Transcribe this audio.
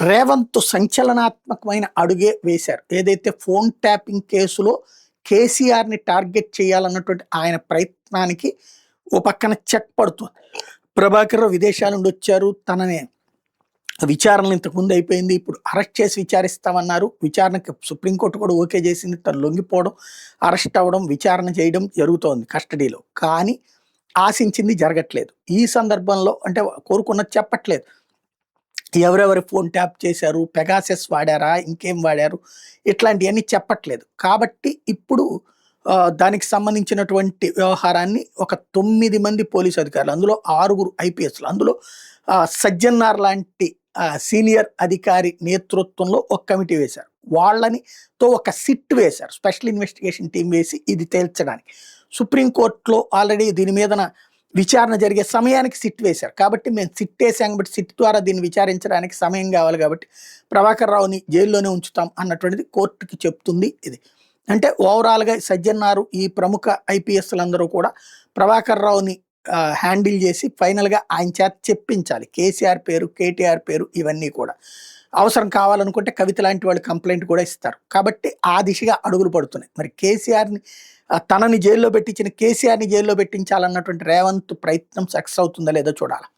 రేవంత్ సంచలనాత్మకమైన అడుగే వేశారు. ఏదైతే ఫోన్ ట్యాపింగ్ కేసులో కేసీఆర్‌ని టార్గెట్ చేయాలన్నటువంటి ఆయన ప్రయత్నానికి ఓ పక్కన చెక్ పడుతుంది. ప్రభాకర్ రావు విదేశాల నుండి వచ్చారు. తనని విచారణ ఇంతకుముందు అయిపోయింది. ఇప్పుడు అరెస్ట్ చేసి విచారిస్తామన్నారు. విచారణకి సుప్రీంకోర్టు కూడా ఓకే చేసింది. తను లొంగిపోవడం, అరెస్ట్ అవ్వడం, విచారణ చేయడం జరుగుతోంది కస్టడీలో. కానీ ఆశించింది జరగట్లేదు. ఈ సందర్భంలో అంటే కోరుకున్నది చెప్పట్లేదు. ఎవరెవరు ఫోన్ ట్యాప్ చేశారు, పెగాసెస్ వాడారా, ఇంకేం వాడారు, ఇట్లాంటివన్నీ చెప్పట్లేదు. కాబట్టి ఇప్పుడు దానికి సంబంధించినటువంటి వ్యవహారాన్ని ఒక 9 మంది పోలీసు అధికారులు, అందులో 6 ఐపీఎస్లు, అందులో సజ్జన్నార్ లాంటి సీనియర్ అధికారి నేతృత్వంలో ఒక కమిటీ వేశారు. వాళ్ళనితో ఒక సిట్ వేశారు, స్పెషల్ ఇన్వెస్టిగేషన్ టీం వేసి ఇది తేల్చడానికి. సుప్రీంకోర్టులో ఆల్రెడీ దీని మీదన విచారణ జరిగే సమయానికి సిట్ వేశారు. కాబట్టి మేము సిట్ వేసాం కాబట్టి సిట్ ద్వారా దీన్ని విచారించడానికి సమయం కావాలి కాబట్టి ప్రభాకర్ రావుని జైల్లోనే ఉంచుతాం అన్నటువంటిది కోర్టుకి చెప్తుంది. ఇది అంటే ఓవరాల్గా సజ్జన్నారు ఈ ప్రముఖ ఐపీఎస్లందరూ కూడా ప్రభాకర్ రావుని హ్యాండిల్ చేసి ఫైనల్గా ఆయన చేత చెప్పించాలి. కేసీఆర్ పేరు, కేటీఆర్ పేరు, ఇవన్నీ కూడా అవసరం కావాలనుకుంటే కవిత లాంటి వాళ్ళు కంప్లైంట్ కూడా ఇస్తారు. కాబట్టి ఆ దిశగా అడుగులు పడుతున్నాయి. మరి కేసీఆర్ని తనని జైల్లో పెట్టించిన కేసీఆర్ని జైల్లో పెట్టించాలన్నటువంటి రేవంత్ ప్రయత్నం సక్సెస్ అవుతుందా లేదో చూడాలి.